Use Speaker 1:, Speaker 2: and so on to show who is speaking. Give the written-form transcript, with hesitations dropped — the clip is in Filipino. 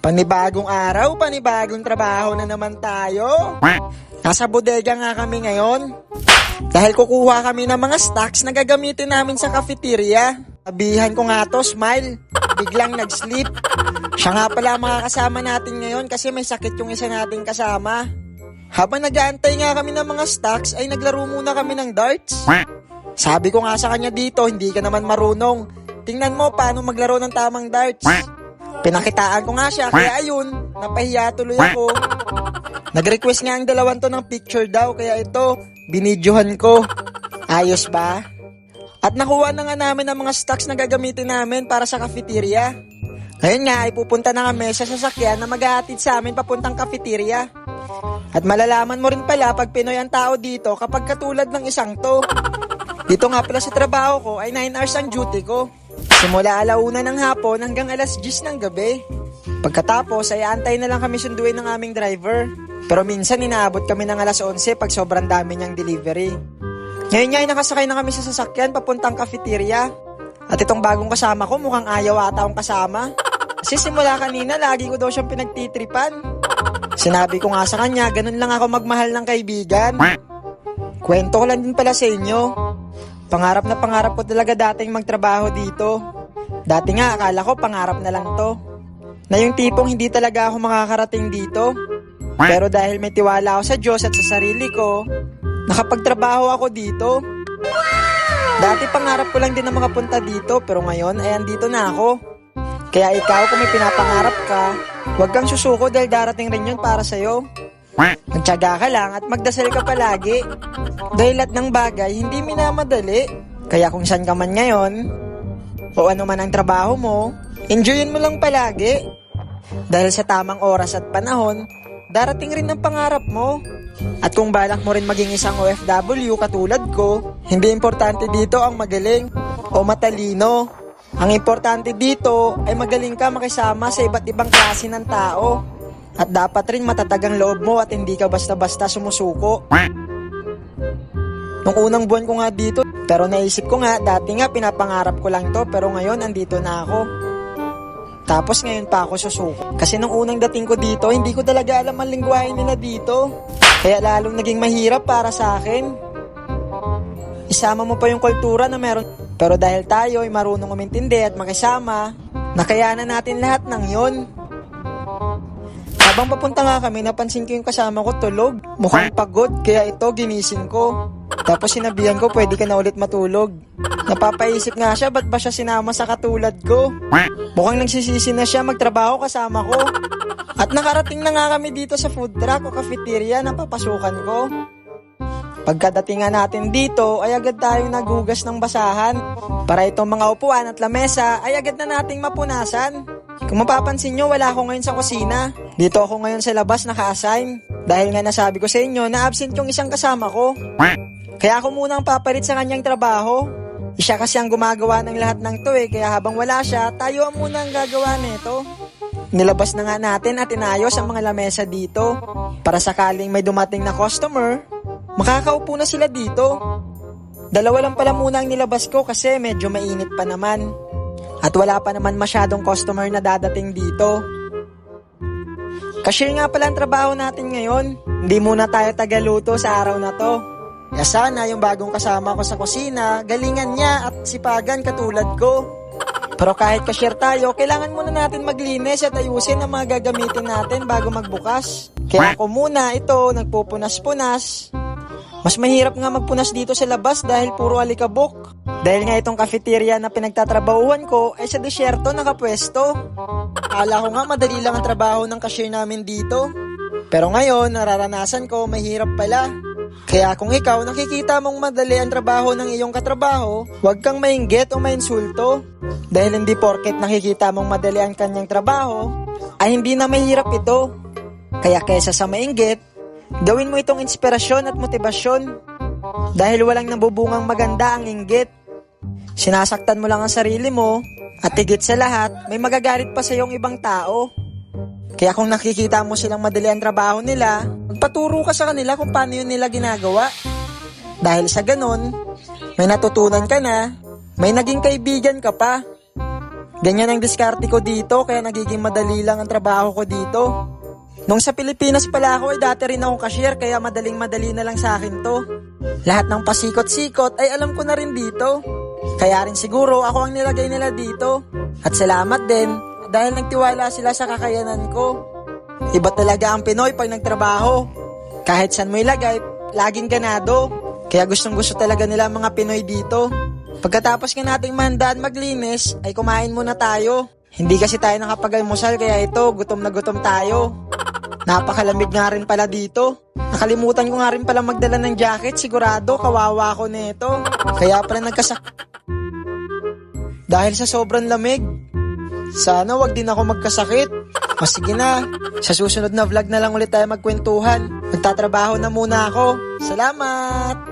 Speaker 1: Panibagong araw, panibagong trabaho na naman tayo. Nasa bodega nga kami ngayon. Dahil kukuha kami ng mga stocks na gagamitin namin sa cafeteria. Sabihan ko nga to, Smile. Biglang nag-sleep. Siya nga pala makakasama natin ngayon kasi may sakit yung isa nating kasama. Habang nag-aantay nga kami ng mga stocks ay naglaro muna kami ng darts. Sabi ko nga sa kanya dito, hindi ka naman marunong. Tingnan mo paano maglaro ng tamang darts. Pinakitaan ko nga siya, kaya ayun, napahiya tuloy ako. Nag-request nga ang dalawan to ng picture daw, kaya ito, binidyohan ko. Ayos ba? At nakuha na nga namin ang mga stocks na gagamitin namin para sa cafeteria. Ngayon nga, ay pupunta na kami sa sasakyan na maghahatid sa amin papuntang cafeteria. At malalaman mo rin pala pag Pinoy ang tao dito kapag katulad ng isang to. Dito nga pala sa trabaho ko ay 9 hours ang duty ko. Simula 1:00 ng hapon hanggang 10:00 ng gabi. Pagkatapos ay antay na lang kami sunduin ng aming driver. Pero minsan inaabot kami ng 11:00 pag sobrang dami niyang delivery. Ngayon nga ay nakasakay na kami sa sasakyan papuntang cafeteria. At itong bagong kasama ko mukhang ayaw ata akong kasama. Kasi simula kanina lagi ko daw siyang pinagtitripan. Sinabi ko nga sa kanya, ganun lang ako magmahal ng kaibigan. Kwento ko lang din pala sa inyo. Pangarap na pangarap ko talaga dating magtrabaho dito. Dati nga akala ko pangarap na lang to. Na yung tipong hindi talaga ako makakarating dito. Pero dahil may tiwala ako sa Diyos at sa sarili ko, nakapagtrabaho ako dito. Dati pangarap ko lang din na makapunta dito, pero ngayon ay andito na ako. Kaya ikaw kung may pinapangarap ka, huwag kang susuko dahil darating rin yun para sa'yo. Magtiyaga ka lang at magdasal ka palagi. Dahil lahat ng bagay hindi minamadali. Kaya kung saan ka man ngayon, o ano man ang trabaho mo, enjoyin mo lang palagi. Dahil sa tamang oras at panahon, darating rin ang pangarap mo. At kung balak mo rin maging isang OFW katulad ko, hindi importante dito ang magaling o matalino. Ang importante dito ay magaling ka makisama sa iba't ibang klase ng tao. At dapat rin matatag ang loob mo at hindi ka basta-basta sumusuko. Nung unang buwan ko nga dito, pero naisip ko nga, dati nga pinapangarap ko lang to, pero ngayon andito na ako. Tapos ngayon pa ako susuko. Kasi nung unang dating ko dito, hindi ko talaga alam ang lingwahe nila dito. Kaya lalong naging mahirap para sa akin. Isama mo pa yung kultura na meron. Pero dahil tayo ay marunong umintindi at makisama, nakayanan natin lahat ng yon. Habang papunta nga kami, napansin ko yung kasama ko tulog. Mukhang pagod, kaya ito ginising ko. Tapos sinabihan ko, pwede ka na ulit matulog. Napapaisip nga siya, ba't ba siya sinama sa katulad ko? Mukhang nagsisisi na siya magtrabaho kasama ko. At nakarating na nga kami dito sa food truck o cafeteria na papasukan ko. Pagkadating nga natin dito, ay agad tayong nagugas ng basahan. Para itong mga upuan at lamesa ay agad na nating mapunasan. Kung mapapansin nyo, wala ako ngayon sa kusina. Dito ako ngayon sa labas naka-assign. Dahil nga nasabi ko sa inyo na absent yung isang kasama ko. Kaya ako muna ang papalit sa kanyang trabaho. Siya kasi ang gumagawa ng lahat ng to kaya habang wala siya, tayo ang muna ang gagawa nito. Nilabas na nga natin at inayos ang mga lamesa dito. Para sakaling may dumating na customer, makakaupo na sila dito. 2 lang pala muna ang nilabas ko kasi medyo mainit pa naman. At wala pa naman masyadong customer na dadating dito. Cashier nga pala ang trabaho natin ngayon. Hindi muna tayo tagaluto sa araw na to. Kaya sana yung bagong kasama ko sa kusina, galingan niya at sipagan katulad ko. Pero kahit cashier tayo, kailangan muna natin maglinis at ayusin ang mga gagamitin natin bago magbukas. Kaya ako muna ito, nagpupunas-punas. Mas mahirap nga magpunas dito sa labas dahil puro alikabok. Dahil nga itong cafeteria na pinagtatrabahuan ko ay sa disyerto nakapwesto. Akala ko nga madali lang ang trabaho ng cashier namin dito. Pero ngayon, nararanasan ko mahirap pala. Kaya kung ikaw nakikita mong madali ang trabaho ng iyong katrabaho, huwag kang mainggit o mainsulto. Dahil hindi porket nakikita mong madali ang kanyang trabaho, ay hindi na mahirap ito. Kaya kaysa sa mainggit, gawin mo itong inspirasyon at motibasyon. Dahil walang nabubungang maganda ang inggit. Sinasaktan mo lang ang sarili mo at higit sa lahat, may magagalit pa sa iyong ibang tao. Kaya kung nakikita mo silang madali ang trabaho nila, magpaturo ka sa kanila kung paano yun nila ginagawa. Dahil sa ganun, may natutunan ka na, may naging kaibigan ka pa. Ganyan ang diskarte ko dito, kaya nagiging madali lang ang trabaho ko dito. Nung sa Pilipinas pala ako, dati rin akong cashier, kaya madaling-madali na lang sa akin to. Lahat ng pasikot-sikot ay alam ko na rin dito. Kaya rin siguro ako ang nilagay nila dito. At salamat din, dahil nagtiwala sila sa kakayanan ko. Iba talaga ang Pinoy pag nagtrabaho. Kahit saan mo ilagay, laging ganado. Kaya gustong-gusto talaga nila mga Pinoy dito. Pagkatapos nga nating mahandaan maglinis, ay kumain muna tayo. Hindi kasi tayo nakapag-almusal, kaya ito, gutom na gutom tayo. Napakalamig nga rin pala dito. Nakalimutan ko nga rin pala magdala ng jacket, sigurado kawawa ko nito. Kaya pala dahil sa sobrang lamig. Sana wag din ako magkasakit. O sige na, sa susunod na vlog na lang ulit tayo magkwentuhan. Magtatrabaho na muna ako. Salamat!